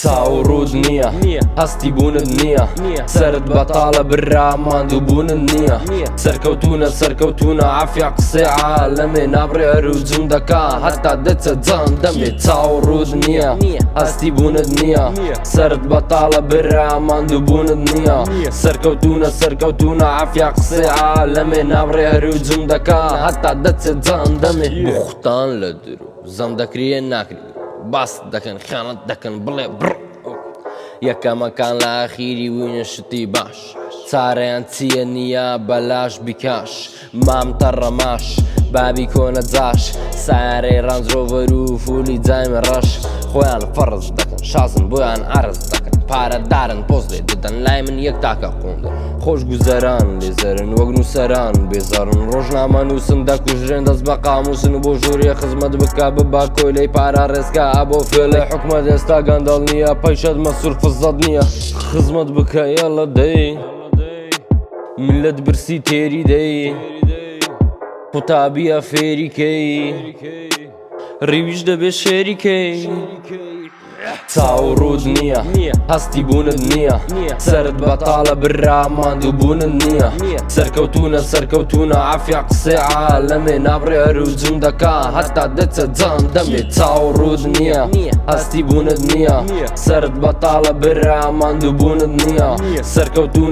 تصاوروا دنيا هستي بون الدنيا سرد بطالة برا ما ندوبون النية سركوتونا عافية قصي عالمي نابري عروجون دكا حتى دت زان دمي تصاوروا دنيا هستي بون الدنيا سرد بطالة برا ما ندوبون النية سركوتونا عافية قصي عالمي نابري عروجون دكا حتى دت زان دمي بوختان لدرو زان دكريه ناكري باس دكن خانت دكن بلي بر يكا مكان لاخيري وين شتي باش صاريان تينيا بلاش بكاش ما مطرماش بابي كونت زاش ساري رانز روفرو فولي دايم رش خويان فرز دكن شازن بويان عرز دكن پارە دارن پۆست لێ دەدەن لای من یەک تاکە قوندە خۆش گوزەران لێزەرن وەک نووسەران بێزارن ڕۆژنامە نووسن دەکوژرێن دەست بە قاموسن بۆ ژووریە خزمەت بکە ببا کۆلەی پارە ڕێزکە بۆ فێڵێ حکومەت ئێستا گەندەڵ نییە پەیشەت مەسوور فزەت نییە خزمەت بکە یەڵە دەی ملت برسی تێری دەی قوتابیە فێریکەی ڕیویش دەبێ شێریکەی تصاوروا دنيا هستي بون الدنيا سرد بطالة برا ما ندوبون النية سركوتونا عافية قصي عالمي نابري عروجون دكا حتى دت زان دمي تصاوروا دنيا هستي بون الدنيا سرد بطالة برا ما ندوبون النية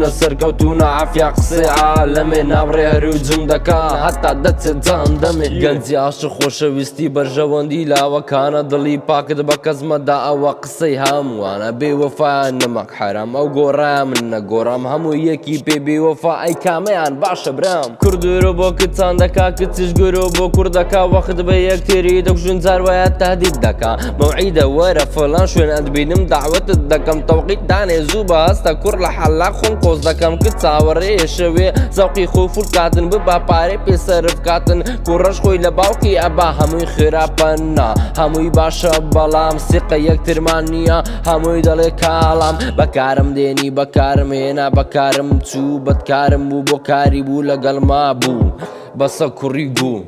سركوتونا عافية قصي عالمي نابري عروجون دكا حتى دت زان دمي گەنجی عاشق خۆشەویستی بەرژەوەندی لاوەکانە دڵی پاکت بە کەس مەدا ئەوە قسەی هەمووانە بێوەفایان نەمەک حرام ئەو گۆڕایە من نەگۆڕام هەموو یەکی پێ بێوەفا ئەی کامەیان باشە برام کوردورۆ بۆ کچان دەکا کچیش گورۆ بۆ کوردەکا وەخت بە یەکتێری دەکوژن جاروایە تهدید دەکا مەوعیدە وەرە فڵان شوێن ئەدبینم داوەتت دەکەم تەوقیت دانێ زوو بە هەستە کوڕ لە حەلاق خۆم قۆز دەکەم کچ چاوەڕێیە شەوێ زەوقی خۆی فول کاتن ببا پارەی پێسەرف کاتن کوڕەش خۆی لە باوکی ئەبا هەمووی خراپەننا هەمووی باشە بەڵام سیقە یەکترمان نییە هەمووی دەڵێ کاڵام بەکارم دێنی بەکارم هێنا بەکارم چوو بەدکارم بوو بۆ کاری بوو لەگەڵما بوو بەسە کوڕی بوو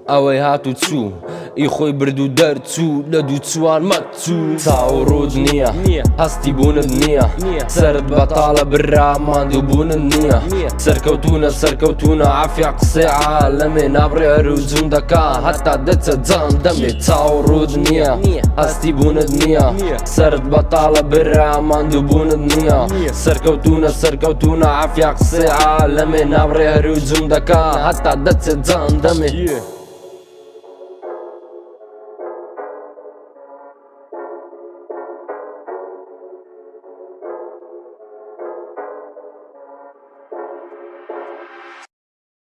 ئەوەی هاتو چوو ئی خۆی برد و دەرچوو لە دوو چوان مەچوو تصاوروا دنيا هەستی بوونت نییە سرد بەتاڵە برا ماندووبوونت نییە سەرکەوتوونە عافیە قسەی عالەمێ نابڕێ عروجون دەکا هەتا دەچە جان دەمێ تصاوروا دنيا هەستی بوونت نییە سرد بەتاڵە برا ماندووبوونت نییە سەرکەوتوونە عافیە قسەی عالەمێ نابڕێ عروجون دەکا هەتا دەچە جان دەمێ